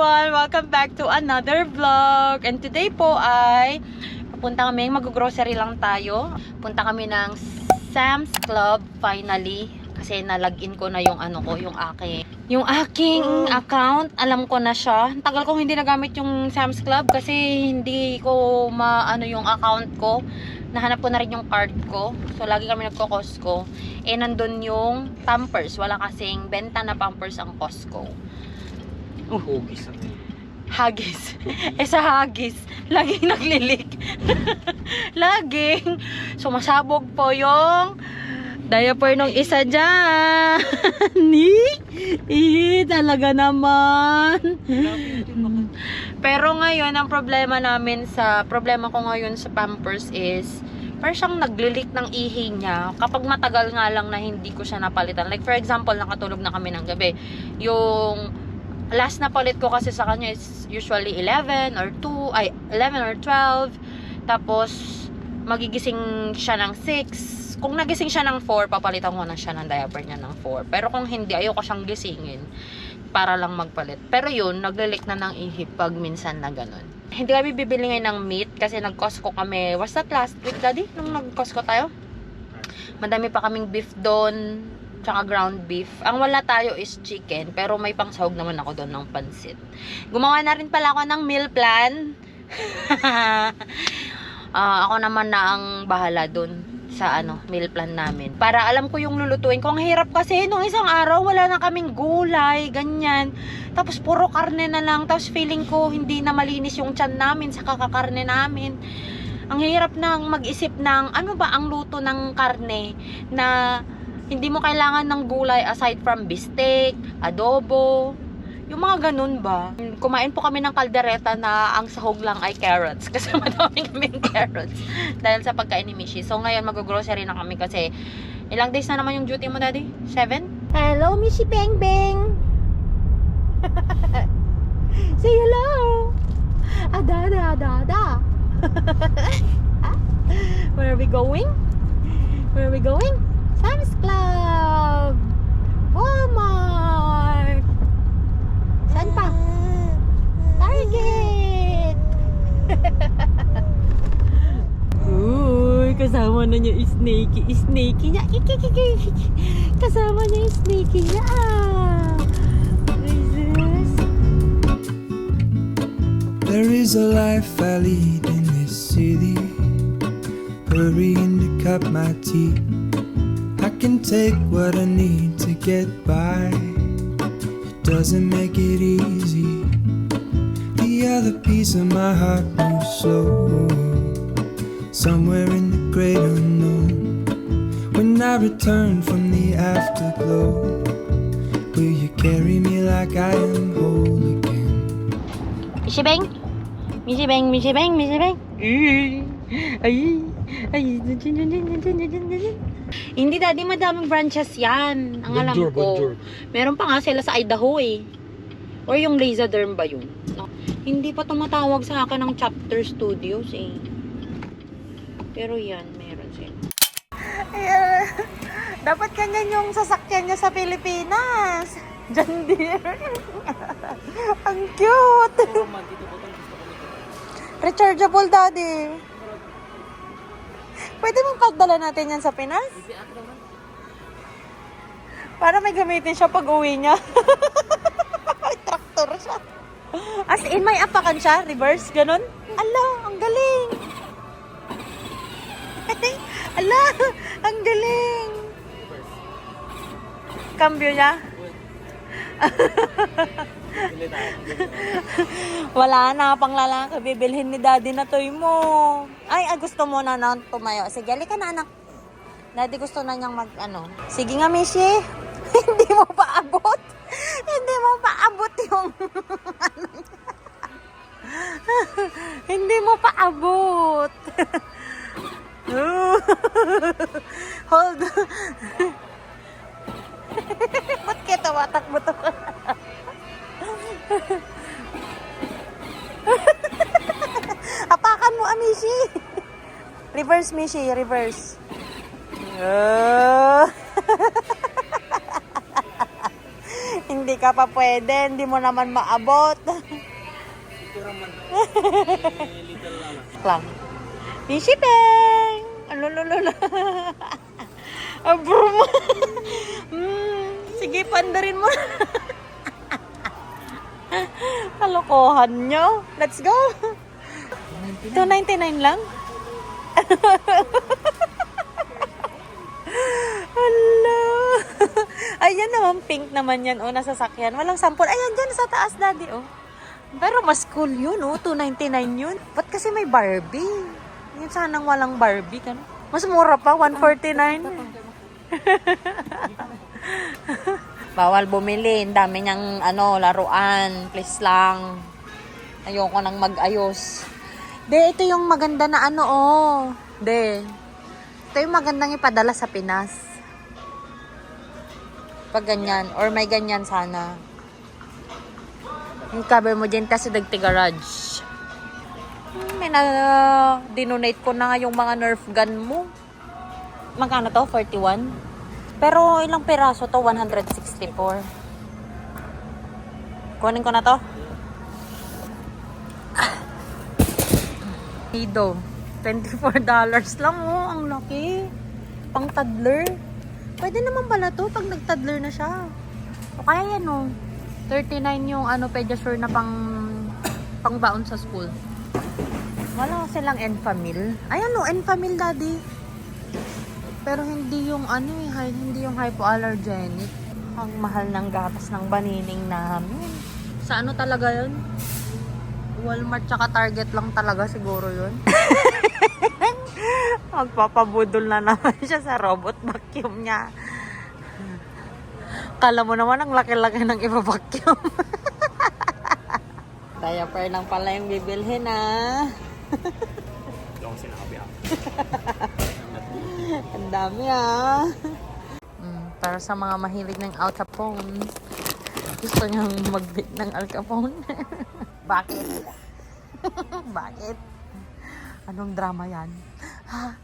everyone! Welcome back to another vlog. And today po ay papunta kami, mag-grocery lang tayo. Punta kami ng Sam's Club finally. Kasi nalagin ko na yung yung aking account. Alam ko na siya. Tagal kong hindi nagamit yung Sam's Club kasi hindi ko maano yung account ko. Nahanap ko na rin yung card ko. So lagi kami nagko-Costco. Eh nandun yung Pampers. Wala kasing benta na Pampers ang Costco. Hugis ang Hagis. Sa hagis, laging naglilik. Laging sumasabog po yung diaper ng isa dyan. Talaga naman. Pero ngayon, ang problema ko ngayon sa Pampers is, parang siyang naglilik ng ihi niya kapag matagal nga lang na hindi ko siya napalitan. Like for example, nakatulog na kami ng gabi. Yung last na palit ko kasi sa kanya is usually 11 or 12. Tapos, magigising siya ng 6. Kung nagising siya ng 4, papalitan ko na siya ng diaper niya ng 4. Pero kung hindi, ayoko siyang gisingin para lang magpalit. Pero yun, naglilik na ng ihi pag minsan na ganun. Hindi kami bibili ngayon ng meat kasi nag-Costco kami. Was that last week, Daddy? Nung nag-Costco tayo? Madami pa kaming beef doon. Tsaka ground beef. Ang wala tayo is chicken. Pero may pangsahog naman ako doon ng pansit. Gumawa na rin pala ako ng meal plan. Ako naman na ang bahala doon sa meal plan namin. Para alam ko yung lulutuin ko. Ang hirap kasi nung isang araw wala na kaming gulay, ganyan. Tapos puro karne na lang. Tapos feeling ko hindi na malinis yung tiyan namin sa kakakarne namin. Ang hirap nang mag-isip ng ano ba ang luto ng karne na hindi mo kailangan ng gulay aside from beefsteak, adobo, yung mga ganun ba. Kumain po kami ng kaldereta na ang sahog lang ay carrots. Kasi madami kaming carrots dahil sa pagkain ni Mishi. So ngayon mag-grocery na kami kasi ilang days na naman yung duty mo, Daddy? 7? Hello, Mishi Beng Beng! Say hello! Ada. Where are we going? Where are we going? Sam's Club! Walmart! Saan pa? Target! Uy, kasama na niya Snakey. Snakey niya. Kasama niya yung Snakey niya. What is this? There is a life I lead in this city, hurrying to cut my teeth. I can take what I need to get by. It doesn't make it easy. The other piece of my heart moves slow, somewhere in the great unknown. When I return from the afterglow, will you carry me like I am whole again? Mishi Beng? Mishi Beng, Mishi Beng, Mishi Beng. Hindi, Daddy, madaming branches yan. Ang alam ko. Meron pa nga sila sa Idaho eh. Or yung Laserderm ba yun? No? Hindi pa tumatawag sa akin ng Chapter Studios eh. Pero yan, meron sila. Dapat ganyan yung sasakyan niya sa Pilipinas. John Deere. Ang cute. Rechargeable, Daddy. Pwede mong pagdala natin yan sa Pinas? Para may gamitin siya pag uwi niya. May traktor siya. As in, may apakan siya? Reverse? Ganon? Ala, ang galing! Ala, ang galing! Cambio niya? Wala na, pang lalaki bibilhin ni Daddy na toy mo. Ay, gusto mo na nang tumayo. Sige, halika na, anak. Daddy gusto na niyang Sige nga, Mishi. Hindi mo pa abot. Hindi mo pa abot yung Hindi mo pa abot. Hold. Ba't kaya tawatakbo to? Apakan mo, Mishi. Reverse, Mishi. Reverse. Hindi ka pa pwede. Hindi mo naman maabot. Lang. Mishi Bang! Alololola. Abrum. Sige, pandarin mo. Kalokohan nyo. Let's go. 2.99 lang. Hello. Ayan naman, pink naman yan. O, nasa sakyan. Walang sample. Ayan, dyan sa taas, daddy. Oh. Pero mas cool yun, oh. 2.99 yun. Ba't kasi may Barbie? Yun sanang walang Barbie. Kan? Mas mura pa, 149. Bawal bumili. Ang dami niyang laruan. Please lang. Ayoko nang mag-ayos. De, ito yung maganda na De. Ito yung magandang ipadala sa Pinas. Pag ganyan. Or may ganyan sana. Yung cover mo dyan kasi dagti garage. May dinonate ko na nga yung mga Nerf gun mo. Magkano to? 41? Pero ilang piraso to? 164. Kunin ko na to. Nido. $24 lang oh. Ang laki. Pang toddler. Pwede naman pala to pag nag-toddler na siya. O kaya yan oh. 39 yung Pediasure na pang baon sa school. Wala silang Enfamil. Ayan o, Enfamil daddy. Pero hindi yung hindi yung hypoallergenic. Ang mahal ng gatas ng banining namin. Sa talaga yun? Walmart tsaka Target lang talaga siguro yun. Magpapabudol na naman siya sa robot vacuum niya. Kala mo naman ang laki-laki ng iba-vacuum. Diaper lang pala yung bibilhin Hindi ako sinabi Ang dami para sa mga mahilig ng Al Capone. Gusto niyang mag-bit ng Al Capone. Bakit? Bakit? Anong drama yan? Ha?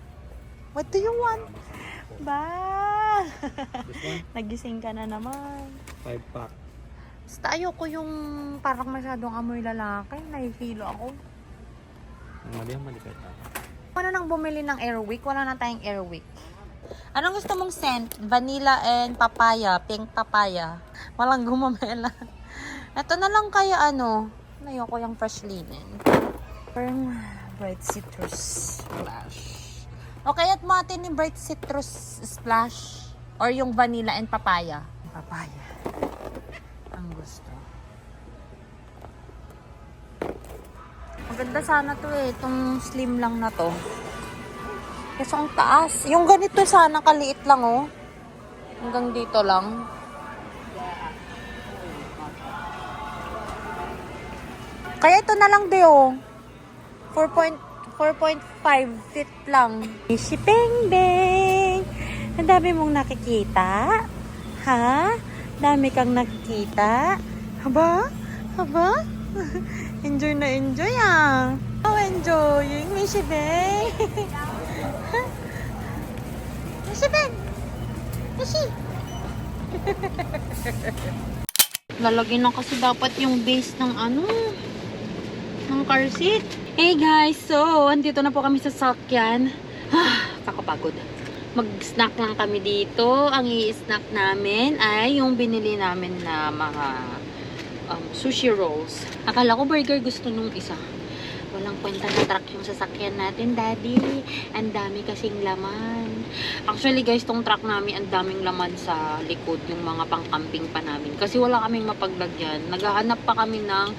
What do you want? Ba? Nagising ka na naman. 5-pack. Basta ayoko yung parang masyadong amoy lalaki. Nahihilo ako. Malikot na. Wala nang bumili ng Airwick. Wala na tayong Airwick. Anong gusto mong scent? Vanilla and papaya. Pink papaya. Walang gumamela. Ito na lang kaya ayoko yung fresh linen. Bright Citrus Splash. Okay, at mo atin yung Bright Citrus Splash or yung vanilla and papaya. Papaya. Ang gusto. Maganda sana to itong slim lang na to. Kasi ang taas. Yung ganito sana kaliit lang hanggang dito lang. Kaya ito na lang de 4.5 feet lang. Si Beng Beng! Ang dami mong nakikita? Ha? Dami kang nakikita? Haba? Enjoy na enjoy Oh, enjoying. Mishi Beng! Mishi Beng! Mishi! Lalagyan na kasi dapat yung base ng ng car seat. Hey guys, so andito na po kami sa sakyan. Kakapagod. Mag-snack lang kami dito. Ang i-snack namin ay yung binili namin na mga sushi rolls. Akala ko burger gusto nung isa. Walang kwenta na truck yung sasakyan natin, daddy. Ang dami kasing laman. Actually guys, tong truck namin ang daming laman sa likod, yung mga pang-camping pa namin. Kasi wala kaming mapaglagyan. Naghahanap pa kami ng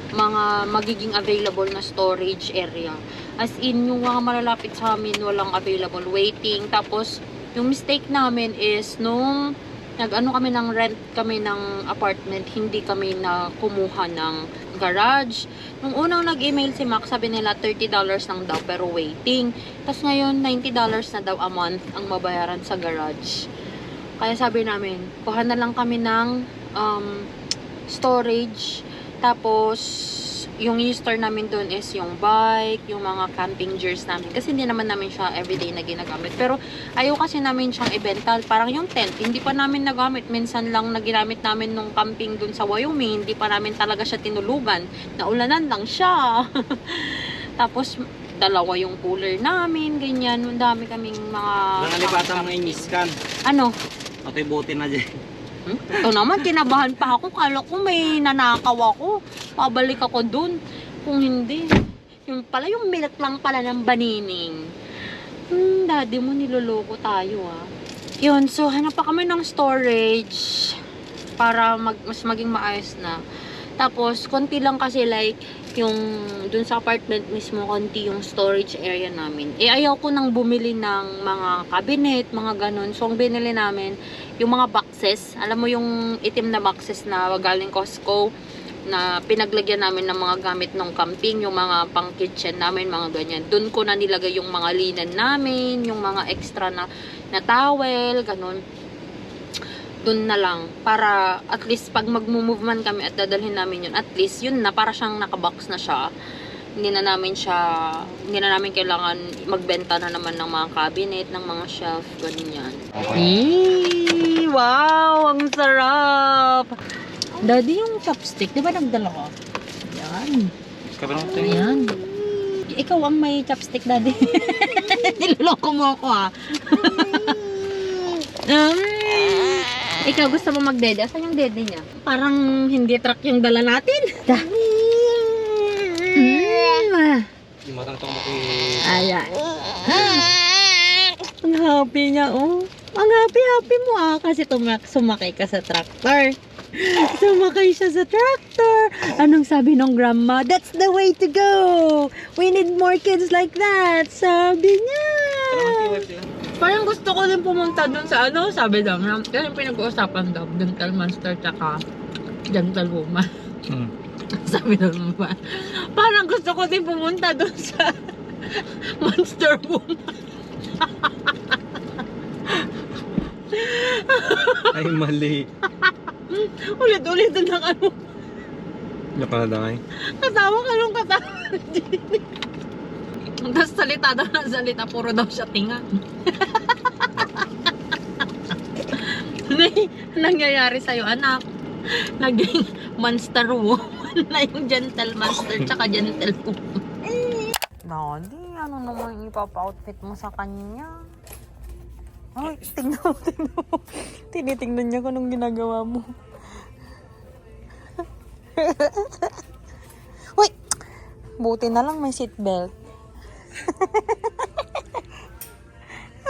mga magiging available na storage area. As in, yung mga malalapit sa amin, walang available, waiting. Tapos, yung mistake namin is, nung kami ng rent kami ng apartment, hindi kami na kumuha ng garage. Nung unang nag-email si Mac, sabi nila $30 lang daw, pero waiting. Tapos ngayon, $90 na daw a month ang mabayaran sa garage. Kaya sabi namin, kuha na lang kami ng storage Tapos, yung store namin doon is yung bike, yung mga camping gears namin. Kasi hindi naman namin siya everyday na ginagamit. Pero, ayaw kasi namin siyang i-benta. Parang yung tent, hindi pa namin nagamit. Minsan lang na ginamit namin nung camping doon sa Wyoming. Hindi pa namin talaga siya tinulugan. Naulanan lang siya. Tapos, dalawa yung cooler namin, ganyan. Ang dami kaming mga... Nangalipatan mga iniskan. Ano? Ako'y buti na dyan. Ito naman, kinabahan pa ako. Kala ko may nanakaw ako. Pabalik ako dun. Kung hindi, yung pala yung milk lang pala ng banining. Daddy mo, niloloko tayo ah. Yun, so hanap pa kami ng storage para mas maging maayos na. Tapos, konti lang kasi like, yung dun sa apartment mismo, konti yung storage area namin. Eh, ayaw ko nang bumili ng mga cabinet, mga ganun. So, ang binili namin, yung mga boxes. Alam mo yung itim na boxes na galing Costco na pinaglagyan namin ng mga gamit ng camping, yung mga pang kitchen namin, mga ganyan. Dun ko na nilagay yung mga linen namin, yung mga extra na towel, ganun. Dun na lang. Para at least pag mag-move man kami at dadalhin namin yun, at least yun na, para siyang nakabox na siya. Hindi na namin kailangan magbenta na naman ng mga cabinet, ng mga shelf, ganyan. Okay. Wow! Ang sarap! Daddy, yung chopstick, di ba nagdala ko? Yan. Kabarang ito. Ayan. Ikaw ang may chopstick, Daddy. Niloloko mo ako, ah. Ikaw, gusto mo mag-dede? Asan yung dede niya? Parang hindi truck yung dala natin. Matang itong maki... Ayan. Ang happy niya, oh. Ang happy mo, ah. Kasi sumakay ka sa tractor. Sumakay siya sa tractor. Anong sabi ng grandma? That's the way to go. We need more kids like that. Sabi niya. Parang gusto ko din pumunta dun sa ano, sabi daw. Kasi pinag-uusapan daw, dental monster tsaka dental woman. Sabi daw naman. Parang gusto ko din pumunta dun sa monster woman. Ay, mali. Ulit-ulit na ng ano. Nakalagay. Katawa ka nung katawa. Tapos salita daw na salita, puro daw siya tinga. Nangyayari sa'yo, anak. Naging monster woman na yung gentle monster tsaka gentle woman. Daddy, ano naman ipapa-outfit mo sa kanya? Ay, tingnan mo. Tinitingnan niya kung anong ginagawa mo. Uy! Buti na lang may seatbelt.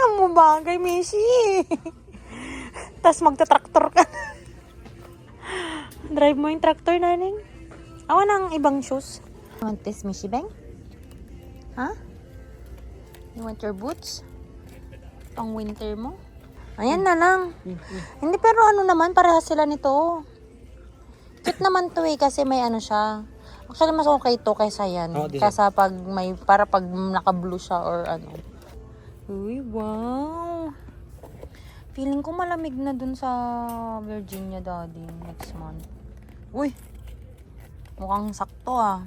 Ang mo bagay, Missy. Tapos magta-tractor ka. Drive mo yung tractor, naning. Awa ng ibang shoes. You want this, Missy Bang? Ha? You want your boots? Pang winter mo? Ayan na lang. Hindi, pero ano naman, parehas sila nito. Cute naman to eh, kasi may ano siya. Actually, mas okay to kaysa yan. Oh, Kaysa pag may, para pag naka-blue siya or ano. Uy, wow. Feeling ko malamig na dun sa Virginia, Daddy, next month. Uy, mukhang sakto ah.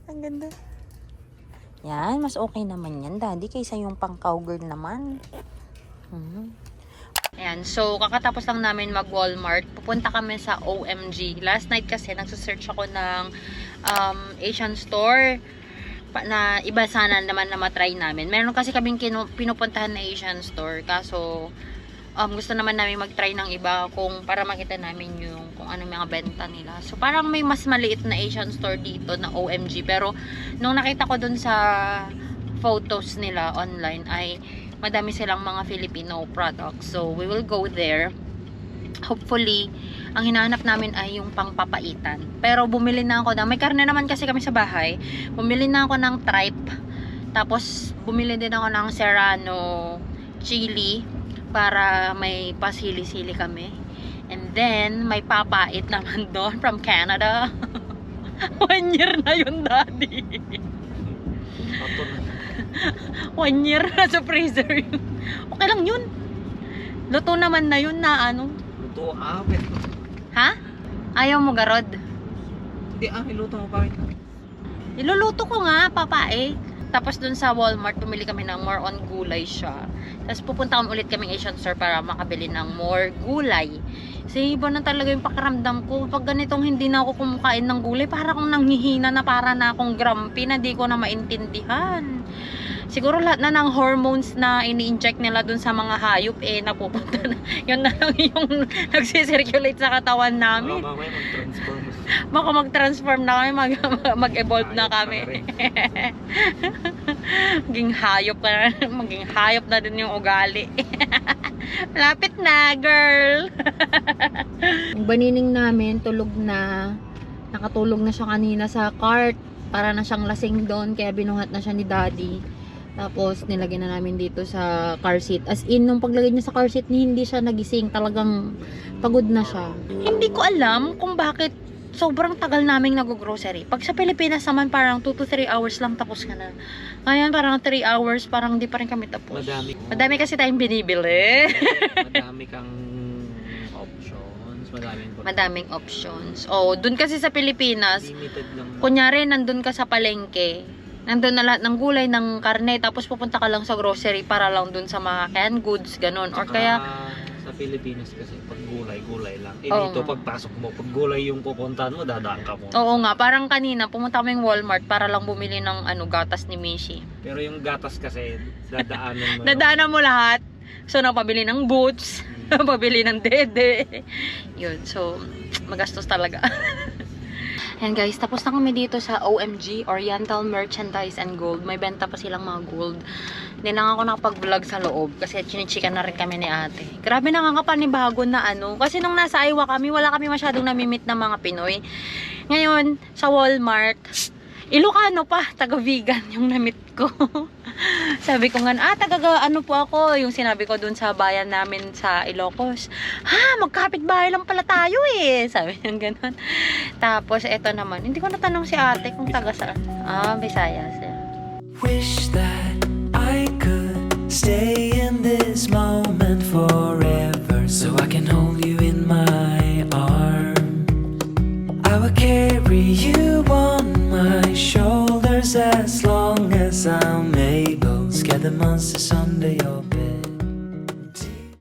Ang ganda. Yan, mas okay naman yan, Daddy, kaysa yung pang cowgirl naman. Ayan, so kakatapos lang namin mag-Walmart. Pupunta kami sa OMG. Last night kasi nagsasearch ako ng Asian store na iba sana naman na matry namin. Meron kasi kaming pinupuntahan na Asian store. Kaso gusto naman namin mag-try ng iba para makita namin yung kung anong mga benta nila. So parang may mas maliit na Asian store dito na OMG. Pero nung nakita ko dun sa photos nila online ay madami silang mga Filipino products. So we will go there. Hopefully, ang hinahanap namin ay yung pangpapaitan. Pero bumili na ako may karne naman kasi kami sa bahay. Bumili na ako ng tripe. Tapos bumili din ako ng serrano chili para may pasili-sili kami. And then, may papait naman doon from Canada. 1 year na yun, Daddy. 1 year na sa freezer yun. Okay lang yun. Luto naman na yun na ano. Luto, awet. Ha? Ayaw mo garod? Hindi iluto mo pa rin. Iluluto ko nga, papae. Tapos dun sa Walmart, pumili kami ng more on gulay siya. Tapos pupunta ulit kaming Asian store para makabili ng more gulay. Kasi iba na talaga yung pakiramdam ko. Pag ganitong hindi na ako kumakain ng gulay, para akong nanghihina na, para na akong grumpy na di ko na maintindihan. Siguro lahat na ng hormones na ini-inject nila dun sa mga hayop, napupunta na. Yun na lang yung nagsisirculate sa katawan namin. Mamaya mag-transform. Baka mag-transform na kami, mag-evolve na kami. Maging hayop na din yung ugali. Lapit na, girl. Ang banining namin, tulog na. Nakatulog na siya kanina sa cart. Para na siyang lasing doon, kaya binuhat na siya ni daddy. Tapos nilagyan na namin dito sa car seat. As in, nung paglagay niya sa car seat, hindi siya nagising. Talagang pagod na siya. Hindi ko alam kung bakit sobrang tagal naming nag-grocery. Pag sa Pilipinas naman, parang 2 to 3 hours lang tapos ka na. Ngayon, parang 3 hours, parang hindi pa rin kami tapos. Madami kasi tayong binibili. Madami kang options. Madaming options. Oh, dun kasi sa Pilipinas, Limited lang. kunyari, nandun ka sa palengke. Nandun na lahat ng gulay, ng karne, tapos pupunta ka lang sa grocery para lang dun sa mga canned goods, ganun. Or kaya, sa Pilipinas kasi pag gulay lang. Oo Dito nga. pagpasok mo, pag gulay yung pupuntahan mo, dadaan ka mo. oo nga, parang kanina, pumunta kaming Walmart para lang bumili ng gatas ni Mishi. Pero yung gatas kasi, dadaanan mo. Nadaanan mo lahat. So, napabili ng boots, napabili ng dede. Yun, so, magastos talaga. Yan guys, tapos na kami dito sa OMG, Oriental Merchandise and Gold. May benta pa silang mga gold. Hindi na ako nakapag-vlog sa loob kasi chinichika na rin kami ni ate. Grabe, nakakapanibago na Kasi nung nasa Iowa kami, wala kami masyadong namimit ng mga Pinoy. Ngayon, sa Walmart, Ilocano pa, taga-vegan yung namit ko. Sabi ko nga, taga-ano po ako, yung sinabi ko dun sa bayan namin sa Ilocos. Magkapit-bahay lang pala tayo eh. Sabi niya ganun. Tapos, eto naman, hindi ko natanong si ate kung taga saan. Visayas. Wish that I could stay in this moment forever, so I can hold you in my arms. I will carry you on my shoulders as long as I'm able. Scare the monsters under your